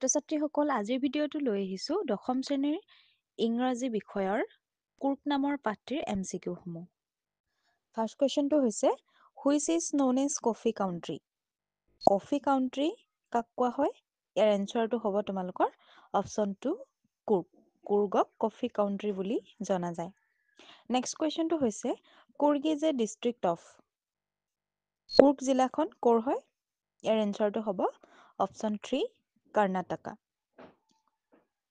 ছাত্ৰ-ছাত্ৰীসকল আজিৰ ভিডিঅ'টো লৈ আহিছোঁ দশম শ্ৰেণীৰ ইংৰাজী বিষয়ৰ কুৰ্ক নামৰ পাঠটিৰ MCQ সমূহ। ফাৰ্ষ্ট কুৱেশ্যনটো হৈছে which is known as coffee country. Coffee country কাক কোৱা হয়? ইয়াৰ এনচাৰটো হ'ব তোমালোকৰ অপশ্যন 2 কুৰ্গ। কুৰ্গক কফি কাউণ্ট্ৰি বুলি জনা যায়। নেক্সট কুৱেশ্যনটো হৈছে Coorg is a district of. কুৰ্গ জিলাখন ক'ৰ হয়? ইয়াৰ এনচাৰটো হ'ব অপশ্যন 3 কৰ্ণাটকা।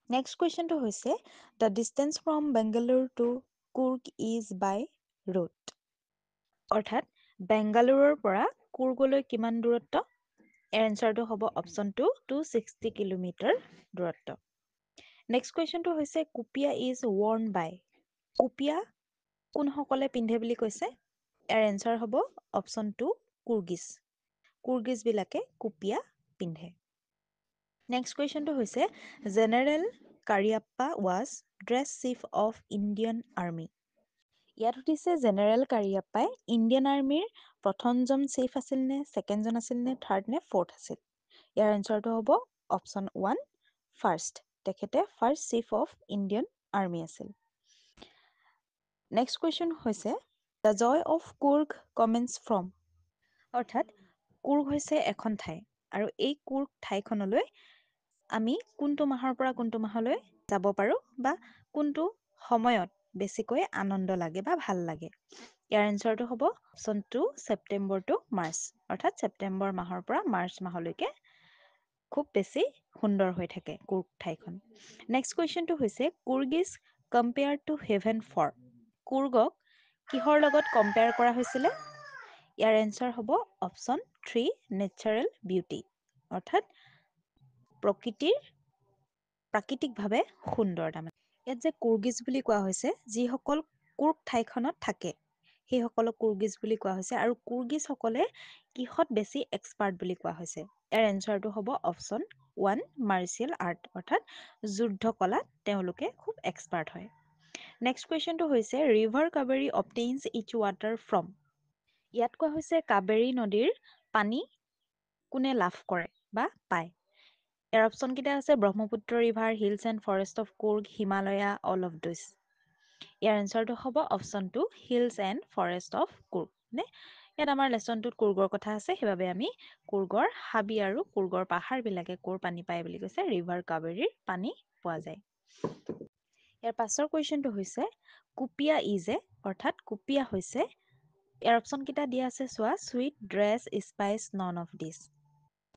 নেক্সট কুৱেশ্যনটো হৈছে the distance from Bengaluru to Coorg is by road. অৰ্থাৎ বেংগালুৰুৰ পৰা কুৰ্গলৈ কিমান দূৰত্ব? ইয়াৰ এনচাৰটো হ'ব অপশ্যন 2 260 কিলোমিটাৰ দূৰত্ব। নেক্সট কুৱেশ্যনটো হৈছে কুপিয়া ইজ ৱৰ্ন বাই। কুপিয়া কোনসকলে পিন্ধে বুলি কৈছে? ইয়াৰ এনচাৰ হ'ব অপশ্যন 2 কুৰ্গিজ। কুৰ্গিজবিলাকে কুপিয়া পিন্ধে। নেক্সট কুৱেশ্যনটো হৈছে general Cariappa was dress chief of Indian army. ইয়াত সুধিছে জেনেৰেল কাৰিয়াপ্পাই ইণ্ডিয়ান আৰ্মিৰ প্ৰথমজন চিফ আছিল নে, ছেকেণ্ডজন আছিল নে, থাৰ্ড নে ফ'ৰ্থ আছিল? ইয়াৰ এনচাৰটো হ'ব অপশ্যন 1 ফাৰ্ষ্ট। তেখেতে first chief of Indian army আছিল। নেক্সট কুৱেশ্যন হৈছে the joy of Coorg commence from. অৰ্থাৎ কুৰ্গ হৈছে এখন ঠাই আৰু এই কুৰ্গ ঠাইখনলৈ আমি কোনটো মাহৰ পৰা কোনটো মাহলৈ যাব পাৰোঁ বা কোনটো সময়ত বেছিকৈ আনন্দ লাগে বা ভাল লাগে? ইয়াৰ এনচাৰটো হ'ব অপশ্যন 2 ছেপ্টেম্বৰ টু মাৰ্চ। অৰ্থাৎ ছেপ্টেম্বৰ মাহৰ পৰা মাৰ্চ মাহলৈকে খুব বেছি সুন্দৰ হৈ থাকে কুৰ্গ ঠাইখন। নেক্সট কুৱেশ্যনটো হৈছে Coorg is compare to heaven for. কুৰ্গক কিহৰ লগত কম্পেয়াৰ কৰা হৈছিলে? ইয়াৰ এনচাৰ হ'ব অপশ্যন 3 নেচাৰেল বিউটি। অৰ্থাৎ প্ৰাকৃতিকভাৱে সুন্দৰ তাৰমানে। ইয়াত যে কুৰ্গিজ বুলি কোৱা হৈছে যিসকল কুৰ্গ ঠাইখনত থাকে সেইসকলক কুৰ্গিজ বুলি কোৱা হৈছে আৰু কুৰ্গিজসকলে কিহত বেছি এক্সপাৰ্ট বুলি কোৱা হৈছে? ইয়াৰ এনচাৰটো হ'ব অপশ্যন 1 মাৰ্চিয়েল আৰ্ট। অৰ্থাৎ যুদ্ধ কলাত তেওঁলোকে খুব এক্সপাৰ্ট হয়। নেক্সট কুৱেশ্যনটো হৈছে river Kaveri obtains its water from. ইয়াত কোৱা হৈছে কাবেৰী নদীৰ পানী কোনে লাভ কৰে বা পায়? ইয়াৰ অপশ্যন কেইটা আছে Brahmaputra river, hills and forest of Coorg, Himalaya, all of this. ইয়াৰ এনচাৰটো হ'ব option 2 hills and forest of Coorg. ইয়াত আমাৰ লেচনটোত কুৰ্গৰ কথা আছে সেইবাবে আমি কুৰ্গৰ হাবি আৰু কুৰ্গৰ পাহাৰবিলাকে ক'ৰ পানী পায় বুলি কৈছে ৰিভাৰ কাবেৰীৰ পানী পোৱা যায়। ইয়াৰ পাছৰ কুৱেশ্যনটো হৈছে কুপিয়া ইজ এ। অৰ্থাৎ কুপিয়া হৈছে, ইয়াৰ অপশ্যন কেইটা দিয়া আছে চোৱা sweet, dress, spice, none of this.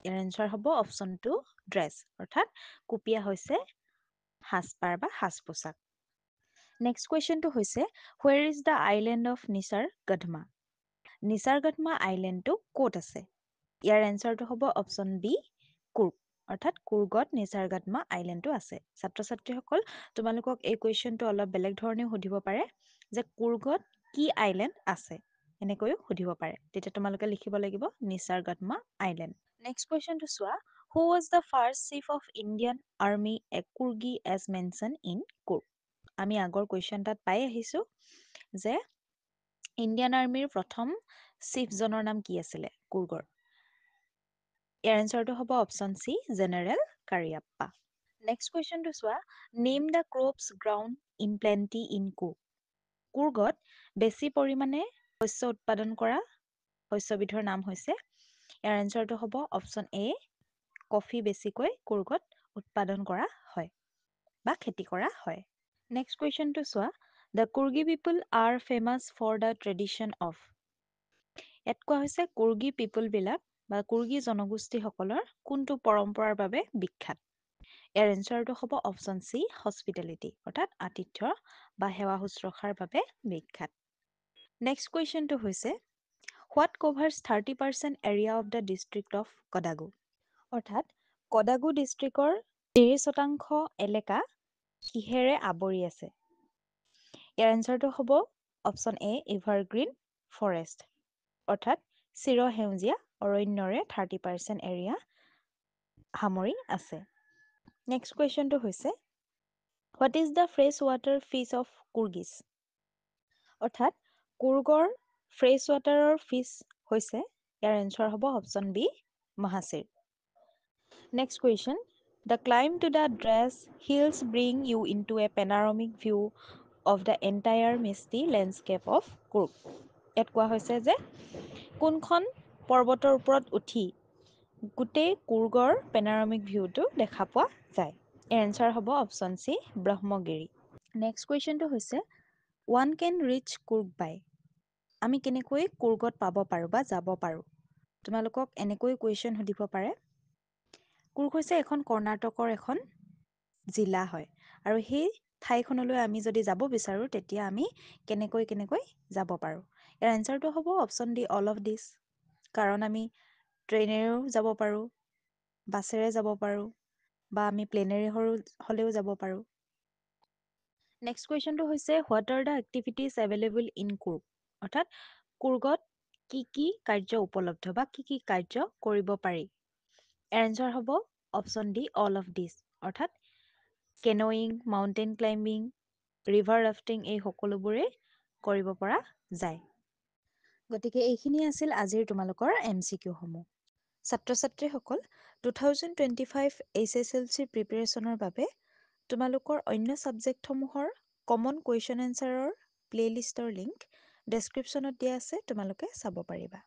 ইয়াৰ এনচাৰ হ'ব অপশ্যন 2 ড্ৰেছ। অৰ্থাৎ কুপিয়া হৈছে সাজপাৰ বা সাজ পোছাক। নেক্সট কুৱেশ্যনটো হৈছে where is the island of Nisargadhama. Nisargadhama আইলেণ্ডটো ক'ত আছে? ইয়াৰ এনচাৰটো হ'ব অপশ্যন বি কুৰ্গ। অৰ্থাৎ কুৰ্গত নিচাৰগঢমা আইলেণ্ডটো আছে। ছাত্ৰ ছাত্ৰীসকল তোমালোকক এই কুৱেশ্যনটো অলপ বেলেগ ধৰণেও সুধিব পাৰে যে কুৰ্গত কি আইলেণ্ড আছে এনেকৈও সুধিব পাৰে। তেতিয়া তোমালোকে লিখিব লাগিব নিচাৰগঢমা আইলেণ্ড। নেক্সট কুৱেশ্যনটো চোৱা who was the first chief of Indian army a Coorgi as mention in Coorg. আমি আগৰ কুৱেশ্যন তাত পাই আহিছোঁ যে ইণ্ডিয়ান আৰ্মিৰ প্ৰথম চিফজনৰ নাম কি আছিলে কুৰ্গৰ? ইয়াৰ এনচাৰটো হ'ব option C general Cariappa. Next কুৱেশ্যনটো চোৱা name the crops grown in plenty in Coorg. কুৰ্গত বেছি পৰিমাণে শস্য উৎপাদন কৰা শস্যবিধৰ নাম হৈছে, ইয়াৰ এনচাৰটো হ'ব অপশ্যন এ কফি বেছিকৈ কুৰ্গত উৎপাদন কৰা হয় বা খেতি কৰা হয়। নেক্সট কুৱেশ্যনটো চোৱা the Coorgi people are famous for the tradition of. ইয়াত কোৱা হৈছে কুৰ্গী পিপলবিলাক বা কুৰ্গী জনগোষ্ঠীসকলৰ কোনটো পৰম্পৰাৰ বাবে বিখ্যাত? ইয়াৰ এনচাৰটো হ'ব অপশ্যন চি হস্পিটেলিটি। অৰ্থাৎ আতিথ্য বা সেৱা শুশ্ৰূষাৰ বাবে বিখ্যাত। নেক্সট কুৱেশ্যনটো হৈছে what covers 30% area of the district of Kodagu. অৰ্থাৎ কডাগু ডিষ্ট্ৰিক্টৰ 30% এলেকা কিহেৰে আৱৰি আছে? ইয়াৰ এনচাৰটো হ'ব অপশ্যন এ এভাৰগ্ৰীণ ফৰেষ্ট। অৰ্থাৎ চিৰসেউজীয়া অৰণ্যৰে 30% এৰিয়া সামৰি আছে। নেক্সট কুৱেশ্যনটো হৈছে what is the fresh water fish of Coorgis. অৰ্থাৎ কুৰ্গৰ ফ্ৰেছ ৱাটাৰৰ ফিছ হৈছে, ইয়াৰ এনচাৰ হ'ব option B mahseer. Next question The climb to the dress hills bring you into a panoramic view of the entire misty landscape of Kurg. ইয়াত কোৱা হৈছে যে কোনখন পৰ্বতৰ ওপৰত উঠি গোটেই কুৰ্গৰ পেনাৰমিক ভিউটো দেখা পোৱা যায়। ইয়াৰ এনচাৰ হ'ব অপশ্যন চি ব্ৰহ্মগিৰি। নেক্সট কুৱেশ্যনটো হৈছে ওৱান কেন ৰিচ কুৰ্গ বাই। আমি কেনেকৈ কুৰ্গত পাব পাৰোঁ বা যাব পাৰোঁ। তোমালোকক এনেকৈ কুৱেশ্যন সুধিব পাৰে। কুৰ্গ হৈছে এখন কৰ্ণাটকৰ এখন জিলা হয় আৰু সেই ঠাইখনলৈ আমি যদি যাব বিচাৰোঁ তেতিয়া আমি কেনেকৈ যাব পাৰোঁ। ইয়াৰ এনচাৰটো হ'ব অপশ্যন ডি অল অফ দিছ। কাৰণ আমি ট্ৰেইনেৰেও যাব পাৰোঁ, বাছেৰে যাব পাৰোঁ বা আমি প্লেনেৰে হ'লেও যাব পাৰোঁ। নেক্সট কুৱেশ্যনটো হৈছে what are the activities available in Coorg. অৰ্থাৎ কুৰ্গত কি কি কাৰ্য উপলব্ধ বা কি কি কাৰ্য কৰিব পাৰি। ইয়াৰ এনচাৰ হ'ব option D all of this. অৰ্থাৎ canoeing, mountain climbing, river rafting এই সকলোবোৰেই কৰিব পৰা যায়। গতিকে এইখিনি আছিল আজিৰ তোমালোকৰ MCQসমূহ। ছাত্ৰ ছাত্ৰীসকল 2025 HSLC প্ৰিপেৰেশ্যনৰ বাবে তোমালোকৰ অন্য ছাবজেক্টসমূহৰ কমন কুৱেশ্যন এনচাৰৰ প্লে'লিষ্টৰ লিংক ডেছক্ৰিপশ্যনত দিয়া আছে, তোমালোকে চাব পাৰিবা।